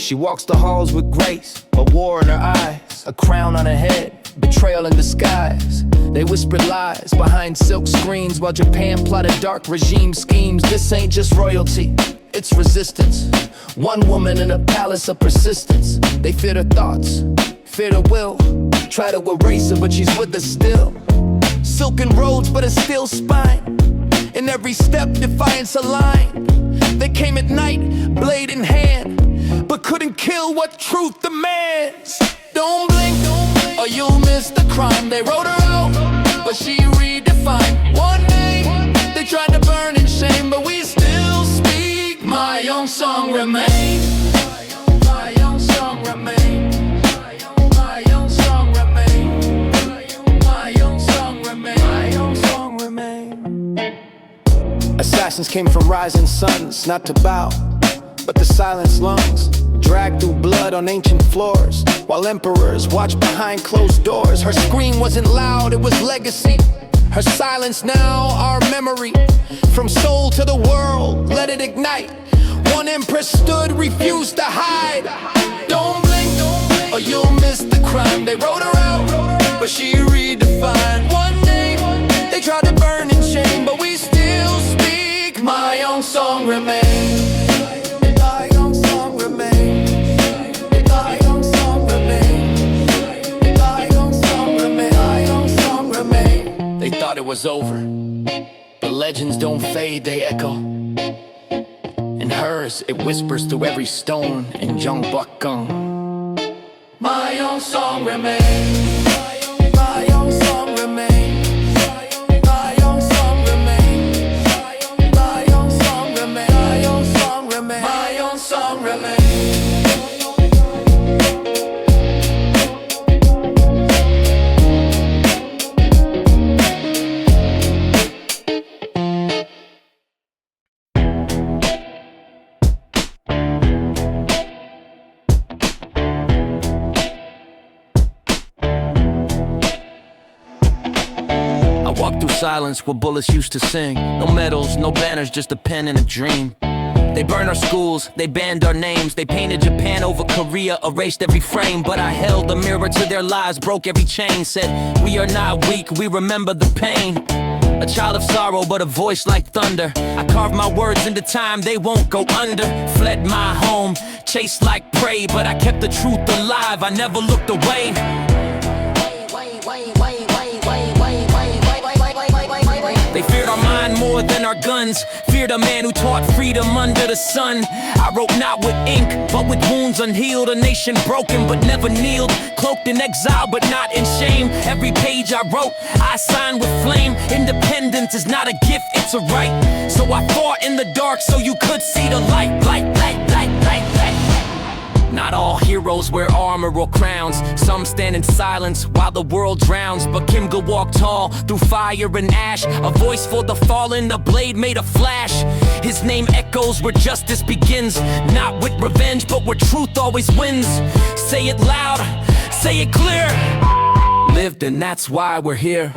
She walks the halls with grace, a war in her eyes, a crown on her head, betrayal in disguise. They whispered lies behind silk screens while Japan plotted dark regime schemes. This ain't just royalty, it's resistance. One woman in a palace of persistence. They feared her thoughts, feared her will. Try to erase her, but she's with us still. Silken roads, but a steel spine. In every step, defiance aligned. They came at night, blade in hand, but couldn't kill what truth demands. Don't blink, or you'll miss the crime. They wrote her out, but she redefined. One name, they tried to burn in shame, but we still speak. My own song remains. My own song remains. My own song remains. My own song remains. My own song remains. Assassins came from rising suns, not to bow, but to silence lungs. Dragged through blood on ancient floors, while emperors watched behind closed doors. Her scream wasn't loud, it was legacy. Her silence now, our memory. From soul to the world, let it ignite. One empress stood, refused to hide. Don't blink, or you'll miss the crime. They wrote her out, but she redefined. One name, they tried to burn in shame, but we still speak. My own song remains. My own song remains. My own song remains. My own song remains. My own song remains. They thought it was over, but legends don't fade, they echo. In hers, it whispers through every stone in Jeongbukgung. My own song remains. My own song remains. My own song remains. My own song remains. My own song remains. My own song remains. Silence where bullets used to sing. No medals, no banners, just a pen and a dream. They burned our schools, they banned our names. They painted Japan over Korea, erased every frame. But I held a mirror to their lies, broke every chain. Said, we are not weak, we remember the pain. A child of sorrow, but a voice like thunder. I carved my words into time, they won't go under. Fled my home, chased like prey, but I kept the truth alive, I never looked away. They feared our mind more than our guns. Feared a man who taught freedom under the sun. I wrote not with ink, but with wounds unhealed. A nation broken but never kneeled. Cloaked in exile but not in shame. Every page I wrote, I signed with flame. Independence is not a gift, it's a right. So I fought in the dark so you could see the light. Not all heroes wear armor or crowns. Some stand in silence while the world drowns. But Kim could walk tall through fire and ash. A voice for the fallen, a blade made a flash. His name echoes where justice begins. Not with revenge, but where truth always wins. Say it loud, say it clear. Lived and that's why we're here.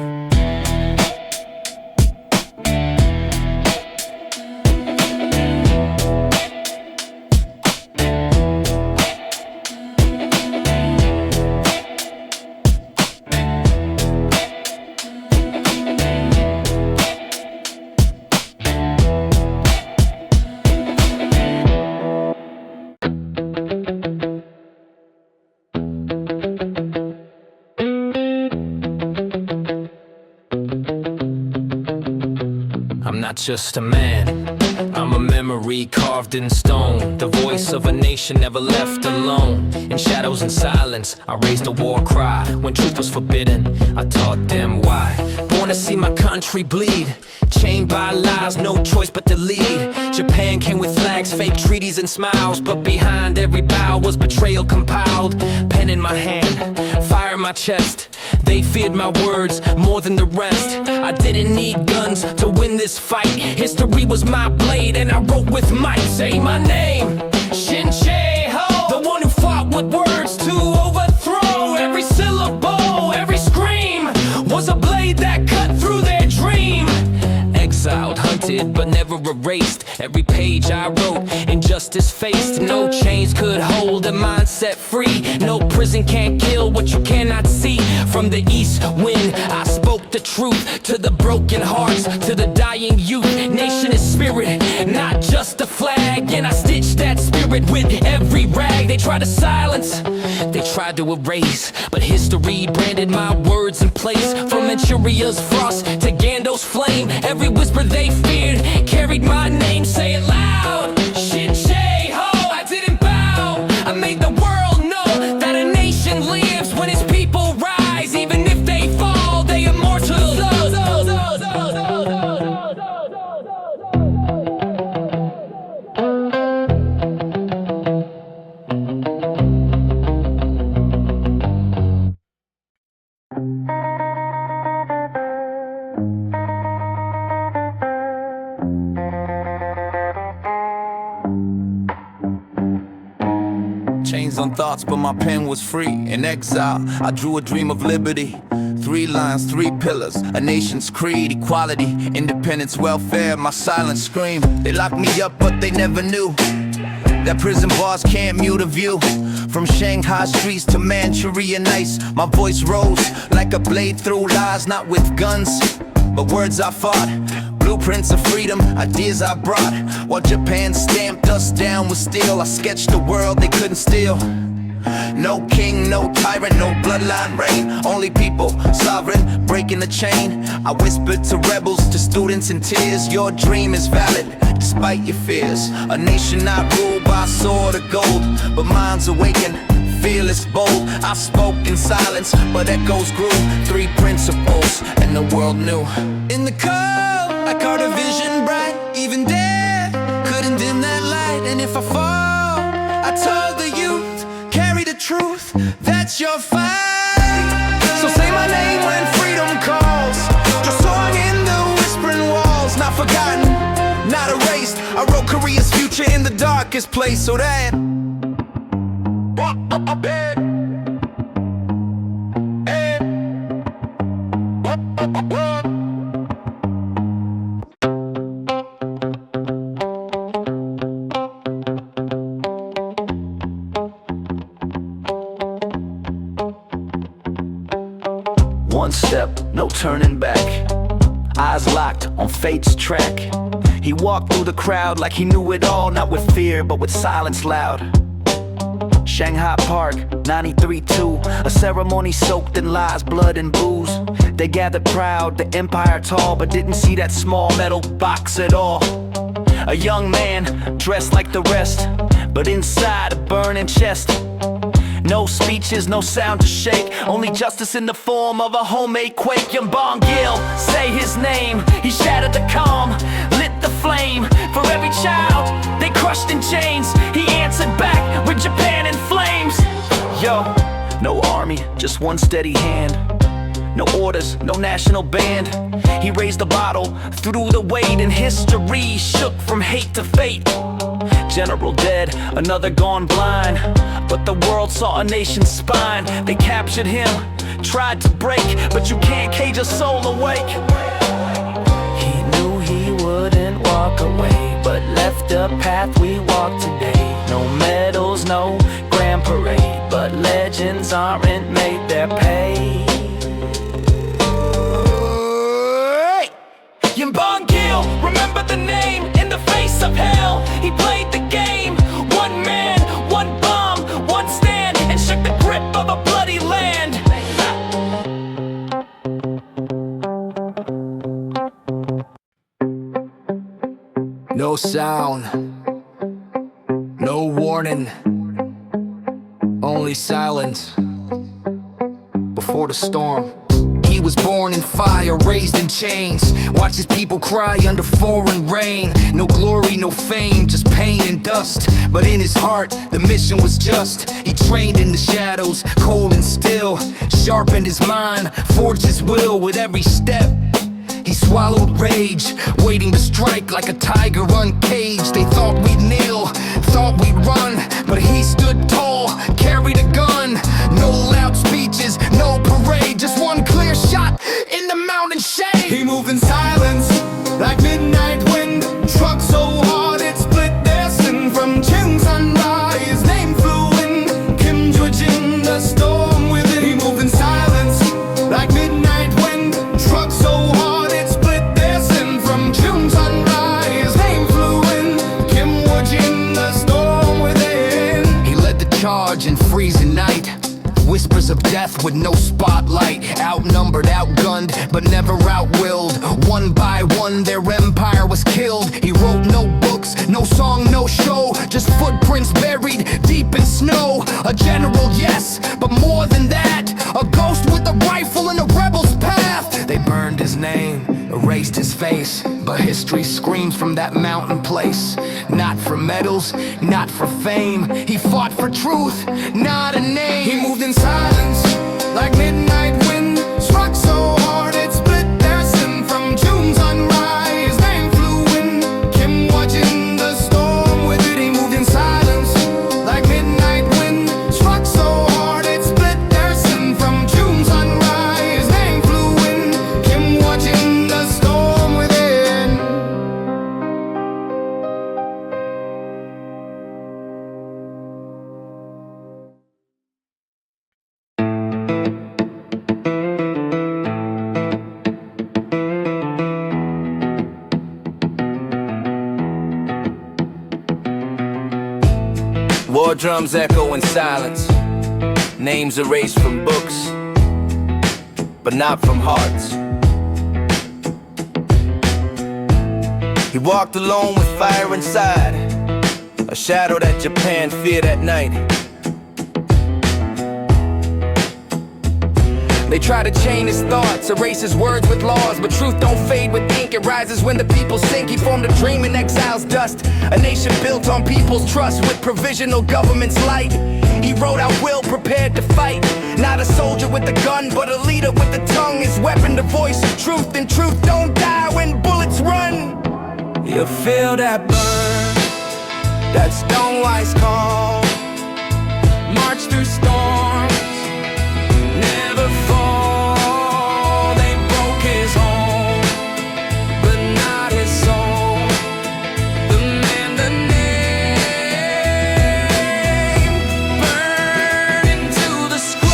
I'm not just a man, I'm a memory carved in stone. The voice of a nation never left alone. In shadows and silence, I raised a war cry. When truth was forbidden, I taught them why. Born to see my country bleed, chained by lies, no choice but to lead. Japan came with flags, fake treaties and smiles, but behind every bow was betrayal compiled. Pen in my hand, fire in my chest. They feared my words more than the rest. I didn't need guns to win this fight. History was my blade and I wrote with might. Say my name, Shin Che-ho, the one who fought with words to overthrow. Every syllable, every scream was a blade that cut through their dream. Exiled, hunted, erased but never erased. Every page I wrote, injustice faced. No chains could hold a mindset free. No prison can't kill what you cannot see. From the east wind, I spoke the truth to the broken hearts, to the dying youth. Nation is spirit, not just a flag. And I stitched that spirit with every rag. They tried to silence, they tried to erase, but history branded my words in place. From Manchuria's frost to Gandalf's flame, every whisper they feared carried my name. Say it loud, shit, J-Ho, I didn't bow. I made the world know that a nation lives when its people rise. Even if they fall, they immortal. Chains on thoughts, but my pen was free. In exile, I drew a dream of liberty. 3 lines, 3 pillars, a nation's creed. Equality, independence, welfare, my silent scream. They locked me up, but they never knew that prison bars can't mute a view. From Shanghai streets to Manchurian nights, my voice rose like a blade through lies. Not with guns, but words I fought. Blueprints of freedom, ideas I brought. While Japan stamped us down with steel, I sketched a world they couldn't steal. No king, no tyrant, no bloodline reign. Only people, sovereign, breaking the chain. I whispered to rebels, to students in tears, your dream is valid, despite your fears. A nation not ruled by a sword of gold, but minds awakened, fearless, bold. I spoke in silence, but echoes grew. 3 principles, and the world knew. In the cold, I caught a vision bright. Even death couldn't dim that light. And if I fall, I told the youth, carry the truth, that's your fight. So say my name when freedom calls. Your song in the whispering walls. Not forgotten, not erased. I wrote Korea's future in the darkest place, so that one step, no turning back. Eyes locked on fate's track. He walked through the crowd like he knew it all, not with fear, but with silence loud. Shanghai Park, 93-2, a ceremony soaked in lies, blood and booze. They gathered proud, the empire tall, but didn't see that small metal box at all. A young man, dressed like the rest, but inside a burning chest. No speeches, no sound to shake, only justice in the form of a homemade quake. Young Bong-gil, say his name, he shattered the calm, lit the flame. For every child they crushed in chains, he answered back with Japan in flames. Yo, no army, just one steady hand. No orders, no national band. He raised the bottle, threw the weight, and history shook from hate to fate. General dead, another gone blind, but the world saw a nation's spine. They captured him, tried to break, but you can't cage a soul awake. He knew he wouldn't walk away, but left the path we walk today. No medals, no grand parade, but legends aren't made their pay. Yin Bong-gil, remember the name, in the face of hell. He played the game, one man, one bomb, one stand, and shook the grip of a bloody land. No sound, no warning, only silence before the storm. He was born in fire, raised in chains. Watch his people cry under foreign rain. No glory, no fame, just pain and dust. But in his heart, the mission was just. He trained in the shadows, cold and still. Sharpened his mind, forged his will with every step. He swallowed rage, waiting to strike like a tiger uncaged. They thought we'd kneel, thought we'd run, but he stood tall, carried a gun. No loud speeches, no parade, just one clear shot in the mountain shade. He moved in silence, like midnight wind of death with no spotlight. Outnumbered, outgunned, but never outwilled. One by one their empire was killed. He wrote no books, no song, no show, just footprints buried deep in snow. A general, yes, but more than that, a ghost with a rifle in a rebel's path. They burned his name, erased his face, but history screams from that mountain place. Not for medals, not for fame, he fought for truth, not a name. He moved in silence, like midnight wind, struck so hard it split their sin. From June sunrise, name flew in, Kim watching the storm with it. He moved in silence, like midnight wind, struck so hard it split their sin. From June sunrise, name flew in, Kim watching the storm within. War drums echo in silence, names erased from books, but not from hearts. He walked alone with fire inside, a shadow that Japan feared at night. They try to chain his thoughts, erase his words with laws, but truth don't fade with ink, it rises when the people sink. He formed a dream in exile's dust, a nation built on people's trust with provisional government's light. He wrote out will, prepared to fight, not a soldier with a gun, but a leader with a tongue. His weapon, the voice of truth, and truth don't die when bullets run. You feel that burn, that stonewise call, march through storms, never fall. They broke his home, but not his soul. The man, the name, burned into the scroll.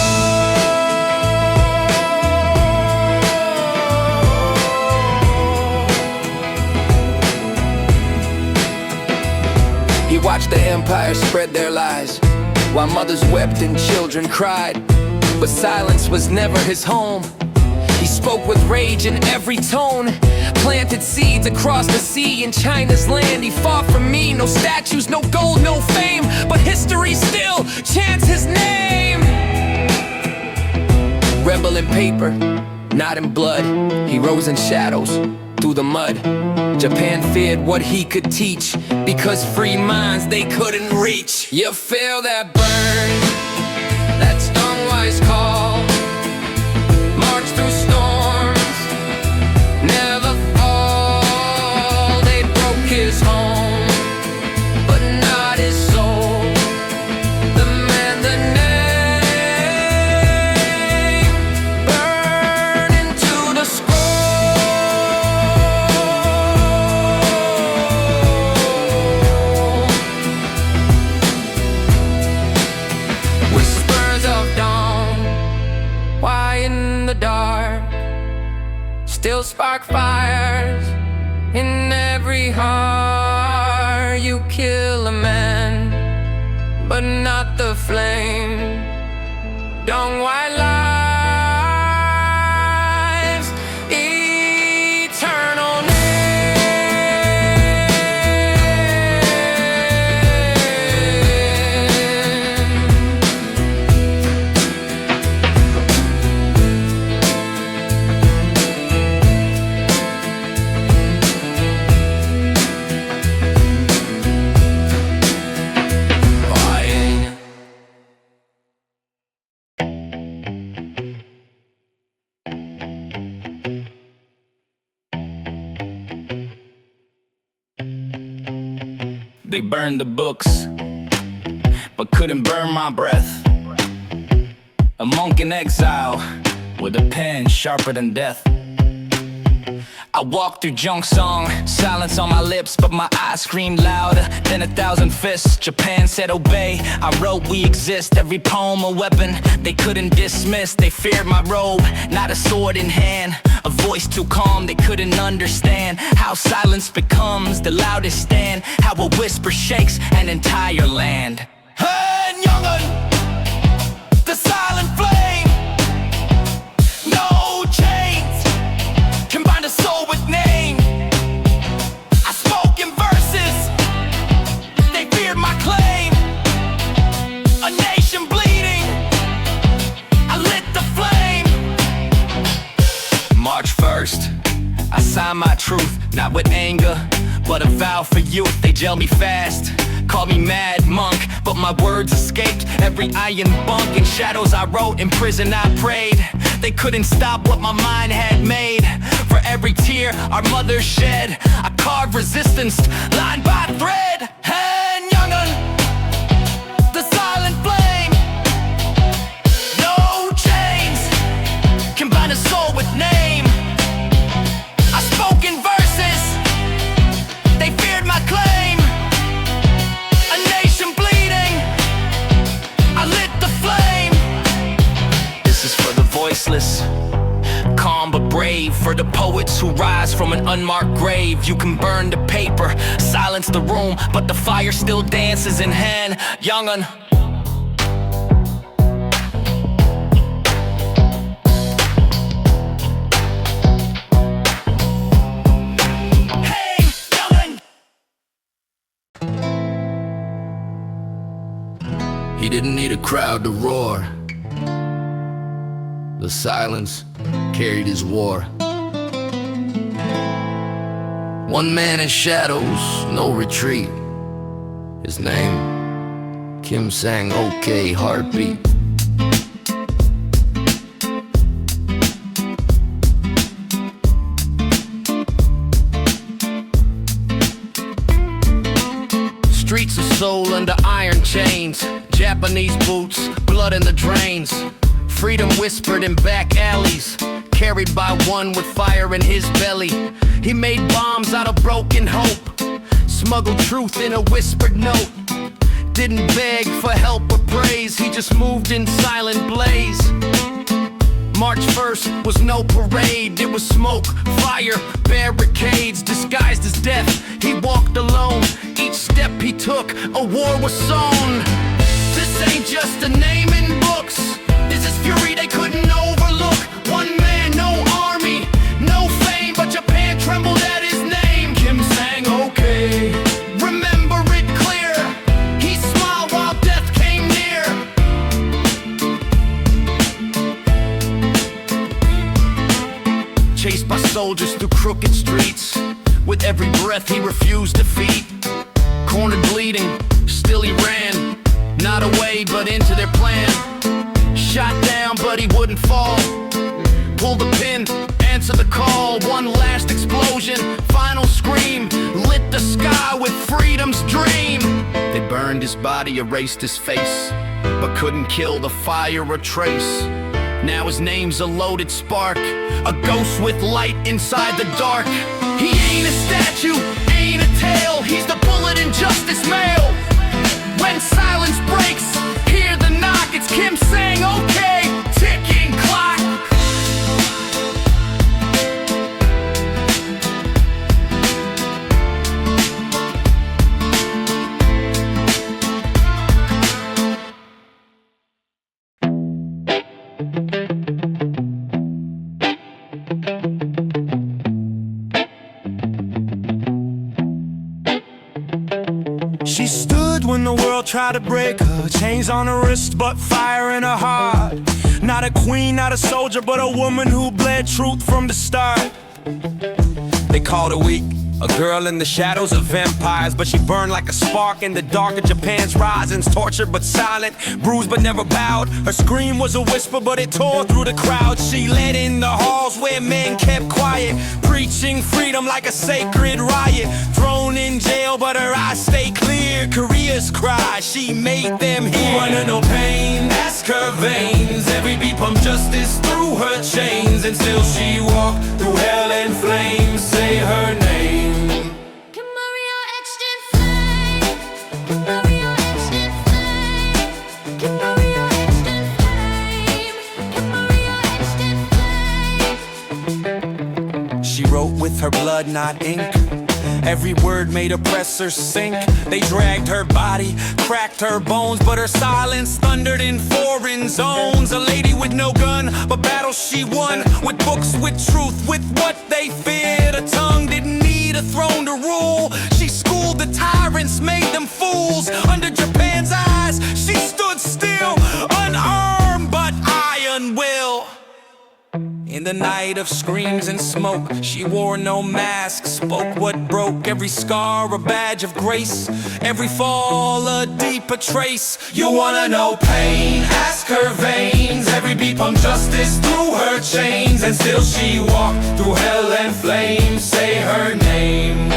He watched the empire spread their lies, while mothers wept and children cried. But silence was never his home. He spoke with rage in every tone, planted seeds across the sea in China's land. He fought for me, no statues, no gold, no fame, but history still chants his name. Rebel in paper, not in blood. He rose in shadows, through the mud. Japan feared what he could teach, because free minds they couldn't reach. You feel that burn, that stonewise call, march through storms, never fall. They broke his home, but not his soul. The man, the name, burned into the scroll. Whispers of dawn, why in the dark, still spark fires in every heart. You kill a man, but not the flame. Don't white lives, eternal name. They burned the books, but couldn't burn my breath. A monk in exile, with a pen sharper than death. I walked through junk song, silence on my lips, but my eyes screamed louder than 1,000 fists. Japan said obey, I wrote we exist, every poem a weapon they couldn't dismiss. They feared my robe, not a sword in hand, a voice too calm they couldn't understand. How silence becomes the loudest stand, how a whisper shakes an entire land. Hey, young'un, the silent flame, March 1st, I sign my truth, not with anger, but a vow for youth. They jail me fast, call me mad monk, but my words escaped every iron bunk. In shadows I wrote, in prison I prayed. They couldn't stop what my mind had made. For every tear our mother shed, I carved resistance line by thread. And young'un, the silent flame, no chains can bind a soul with name. I spoke in verses, they feared my claim. A nation bleeding, I lit the flame. This is for the voiceless, calm but brave. For the poets who rise from an unmarked grave. You can burn the paper, silence the room, but the fire still dances in hand. Young'un, hey, young'un. He didn't need a crowd to roar. The silence carried his war. One man in shadows, no retreat. His name, Kim sang okay, heartbeat. Streets of soul under iron chains, Japanese boots, blood in the drains. Freedom whispered in back alleys, carried by one with fire in his belly. He made bombs out of broken hope, smuggled truth in a whispered note. Didn't beg for help or praise, he just moved in silent blaze. March 1st was no parade, it was smoke, fire, barricades disguised as death. He walked alone, each step he took, a war was sown. This ain't just a name in books, this is fury they couldn't overlook. One man, no army, no fame, but Japan trembled at his name. Kim sang okay, remember it clear. He smiled while death came near. Chased by soldiers through crooked streets, with every breath he refused defeat. Cornered bleeding, still he ran, not away but into their plan. Shot down but he wouldn't fall, pull the pin, answer the call. One last explosion, final scream, lit the sky with freedom's dream. They burned his body, erased his face, but couldn't kill the fire or trace. Now his name's a loaded spark, a ghost with light inside the dark. He ain't a statue, ain't a tale, he's the bullet in justice mail. When silence breaks, hear the knock, it's Kim saying okay, ticking clock. She stood when the world tried to break her, chains on her wrist but fire in her heart. Not a queen, not a soldier, but a woman who bled truth from the start. They called her weak, a girl in the shadows of vampires, but she burned like a spark in the dark of Japan's risings. Tortured but silent, bruised but never bowed. Her scream was a whisper but it tore through the crowd. She led in the halls where men kept quiet, preaching freedom like a sacred riot. Thrown in jail but her eyes stay clear, Korea's cry, she made them hear. Under no pain, ask her veins, every beat pumped justice through her chains. And still she walked through hell and flames, say her name. She wrote with her blood, not ink. Every word made oppressors sink. They dragged her body, cracked her bones, but her silence thundered in foreign zones. A lady with no gun, but battles she won, with books, with truth, with what they feared. A tongue didn't need a throne to rule. She schooled the tyrants, made them fools. Under Japan's eyes, she stood still, unarmed but iron will. In the night of screams and smoke, she wore no mask, spoke what broke. Every scar a badge of grace, every fall a deeper trace. You wanna know pain? Ask her veins. Every beat pumped justice through her chains, and still she walked through hell and flames. Say her name.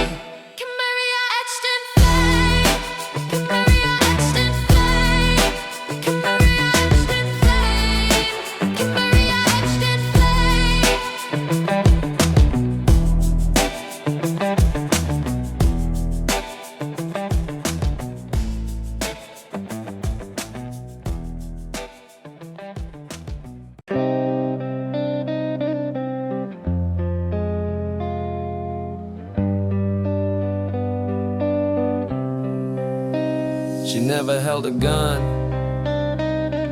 She never held a gun,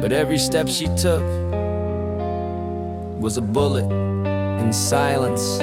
but every step she took was a bullet in silence.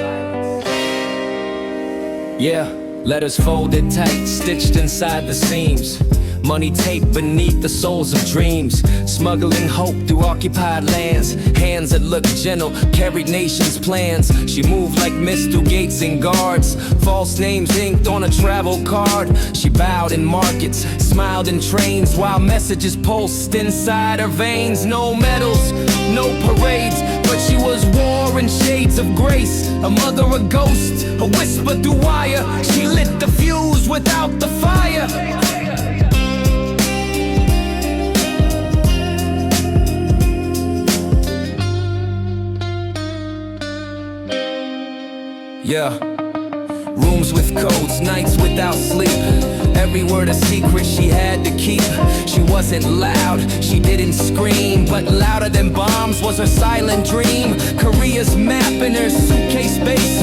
Yeah, letters folded tight, stitched inside the seams. Money taped beneath the souls of dreams. Smuggling hope through occupied lands. Hands that looked gentle, carried nations' plans. She moved like mist through gates and guards. False names inked on a travel card. She bowed in markets, smiled in trains, while messages pulsed inside her veins. No medals, no parades, but she was war in shades of grace. A mother, a ghost, a whisper through wire. She lit the fuse without the fire. Yeah, rooms with codes, nights without sleep. Every word a secret she had to keep. She wasn't loud, she didn't scream, but louder than bombs was her silent dream. Korea's map in her suitcase base.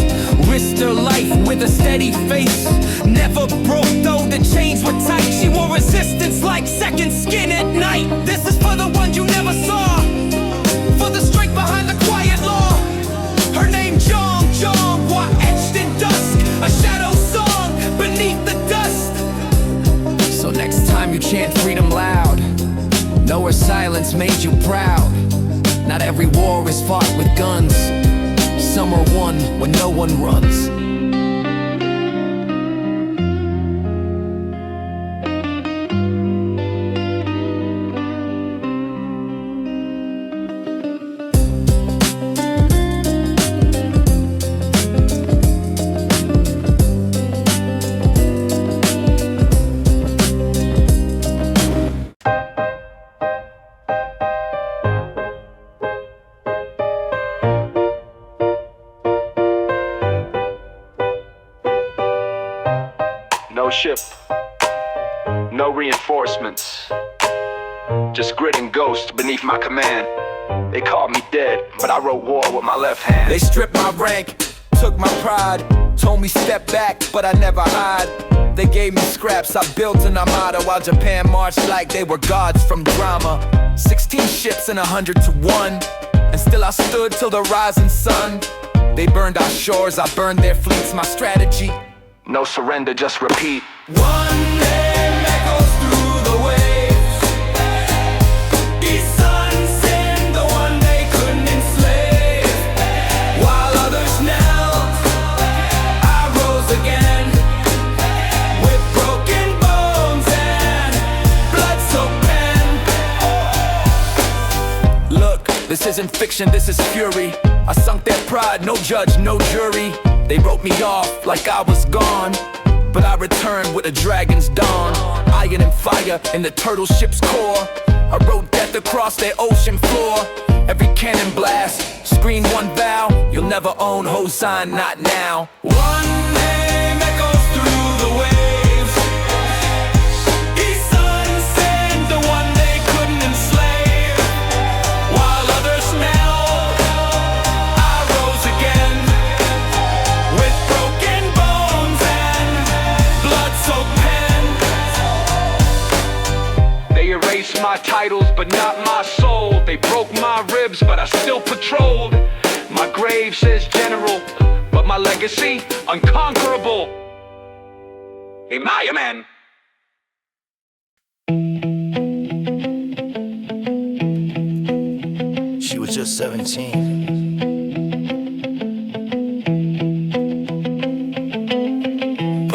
Risked her life with a steady face. Never broke though, the chains were tight. She wore resistance like second skin at night. This is for the ones you never saw, for the strength behind the quiet law. Her name Jong Jong, etched in dusk, a shadow song beneath the dust. So next time you chant freedom loud, know her silence made you proud. Not every war is fought with guns. Some are won when no one runs. No ship, no reinforcements, just grit and ghost beneath my command. They called me dead, but I wrote war with my left hand. They stripped my rank, took my pride, told me step back, but I never hide. They gave me scraps, I built an armada, while Japan marched like they were gods from drama. 16 ships and 100 to 1, and still I stood till the rising sun. They burned our shores, I burned their fleets. My strategy, No surrender, just repeat. One name echoes through the waves. Each sun sent the one they couldn't enslave. While others knelt, I rose again, with broken bones and blood-soaked pen. look, this isn't fiction, this is fury. I sunk their pride, no judge, no jury. They wrote me off like I was gone, but I returned with a dragon's dawn. Iron and fire in the turtle ship's core. I wrote death across their ocean floor. Every cannon blast, scream one vow. You'll never own Hosan, not now. One name echoes through the waves. Each sun sent the one they couldn't enslave. While others knelt, I rose again, with broken bones and blood-soaked pen. They erased my titles, but not my soul. They broke my ribs, but I still patrolled. My grave says general, but my legacy unconquerable. Am I a man? She was just 17.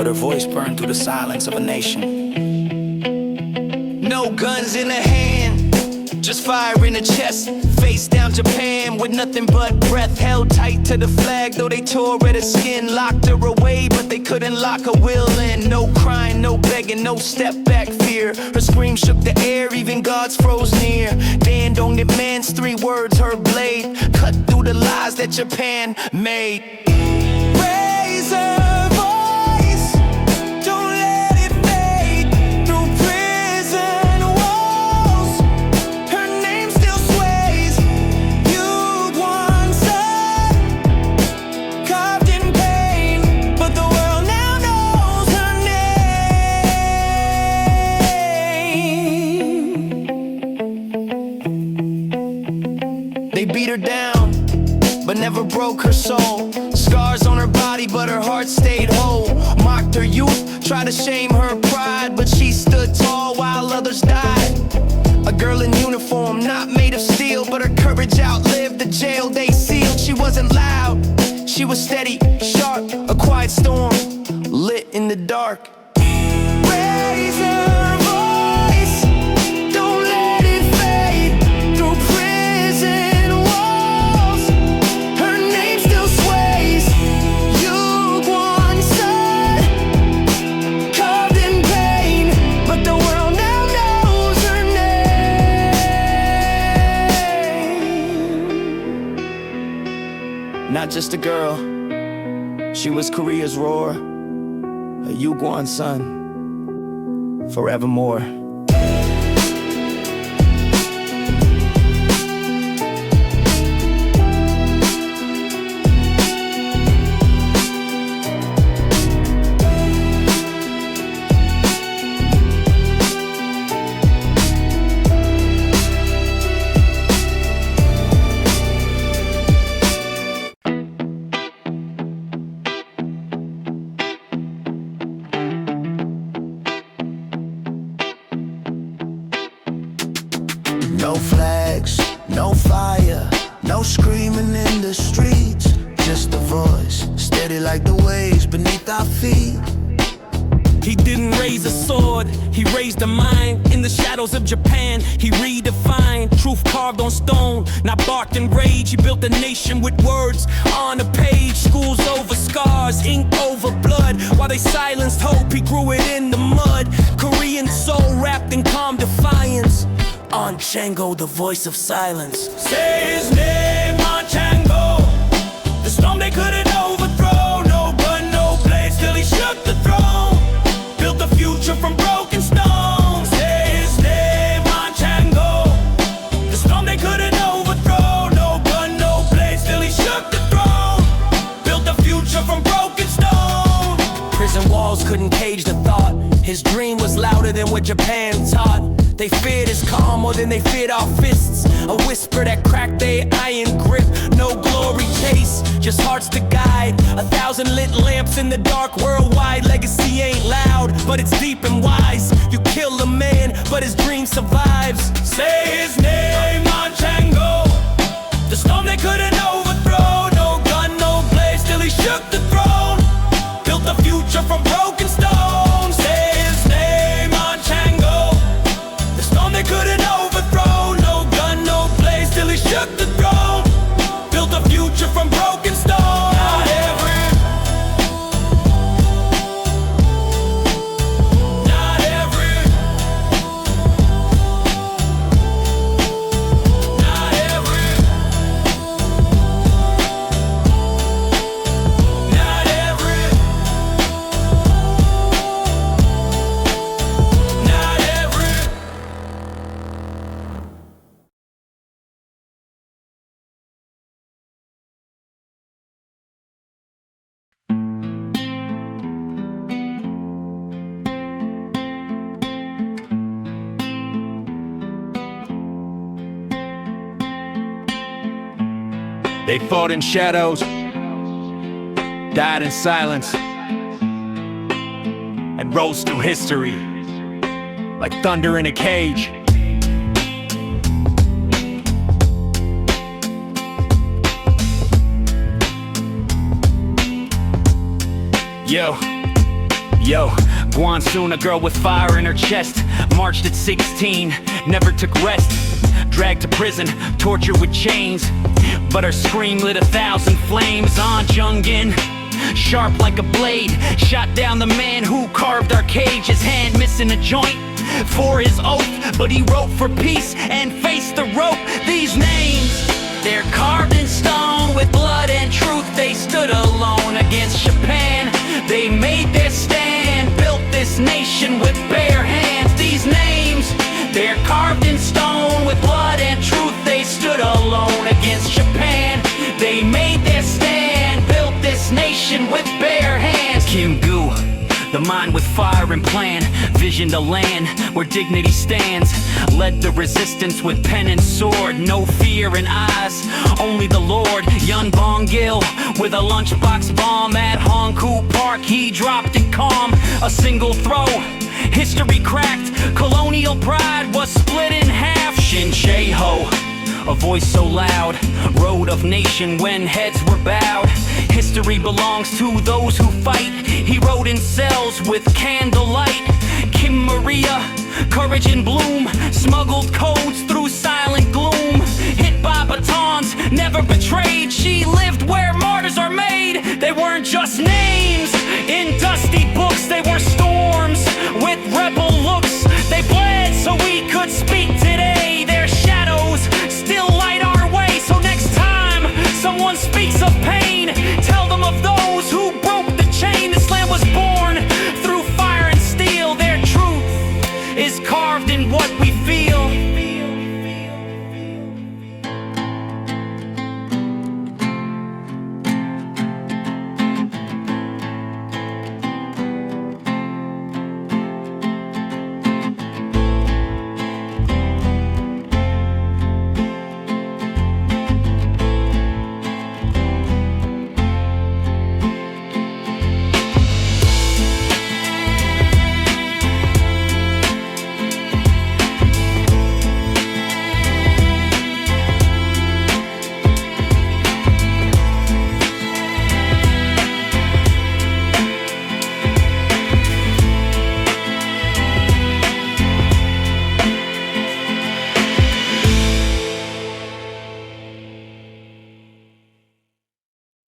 her voice burned through the silence of a nation. No guns in the hand, just fire in the chest. Face down Japan with nothing but breath. Held tight to the flag, though they tore at her skin. Locked her away, but they couldn't lock her will in. No crying, no begging, no step back fear. Her scream shook the air, even gods froze near. Dan don't get man's 3 words, her blade cut through the lies that Japan made. Raise her voice, don't let it fade. Through prison walls, her name still sways. You'd once said, carved in pain, but the world now knows her name. They beat her down, but never broke her soul. Scars on her body, but her heart stayed whole. Mocked her youth, tried to shame her pride, but she stood tall while others died. A girl in uniform, not made of steel, but her courage outlived the jail they sealed. She wasn't loud, she was steady, sharp, a quiet storm, lit in the dark. Raise her voice, don't let it fade. Through prison walls, her name still sways. You once said, carved in pain, but the world now knows her name. Not just a girl, she was Korea's roar, a Yugwan son, forevermore. No flags, no fire, no screaming in the streets. Just a voice, steady like the waves beneath our feet. He didn't raise a sword, he raised a mind. In the shadows of Japan, he redefined truth carved on stone, not barked in rage. He built a nation with words on a page. Schools over scars, ink over blood. While they silenced hope, he grew it in the mud. Korean soul wrapped in calm defiance. On Chango, the voice of silence. Say his name, on Chango. The storm they couldn't overthrow. No gun, no blade, still he shook the throne. Built a future from broken stones. Say his name, on Chango. The storm they couldn't overthrow. No gun, no blade, still he shook the throne. Built a future from broken stone. Prison walls couldn't cage the thought. His dream was louder than what Japan taught. They feared his calm more than they feared our fists. A whisper that cracked their iron grip. No glory chase, just hearts to guide. 1,000 lit lamps in the dark worldwide. Legacy ain't loud, but it's deep and wise. You kill a man, but his dream survives. Say his name, on Chango. The storm they couldn't overthrow. No gun, no blade, still he shook the throne. Built a future from broken stones. Say his name, on Chango. The storm they couldn't overthrow. No gun, no blade, still he shook the throne. Built a future from broken stone. Not every, not every, not every, not every, not every. They fought in shadows, died in silence, and rose through history like thunder in a cage. Yo, Yo, Guansoon, a girl with fire in her chest, marched at 16, never took rest. Dragged to prison, tortured with chains, but her scream lit 1,000 flames. On Jungin, sharp like a blade, shot down the man who carved our cage. His hand missing a joint for his oath, but he wrote for peace and faced the rope. These names, they're carved in stone with blood and truth. They stood alone against Japan. They made their stand, built this nation with bare hands. These names, they're carved in stone with blood and truth. They stood alone against Japan. They made their stand, built this nation with bare hands. Kim Gu, the mind with fire and plan, vision to land where dignity stands. Led the resistance with pen and sword, no fear in eyes, only the Lord. Yun Bong Gil with a lunchbox bomb at Hongku Park, he dropped it calm. A single throw, history cracked, colonial pride was split in half. Shin Che-ho, a voice so loud, road of nation when heads were bowed. History belongs to those who fight. He rode in cells with candlelight. Kim Maria, courage in bloom, smuggled codes through silent gloom. Hit by batons, never betrayed. She lived well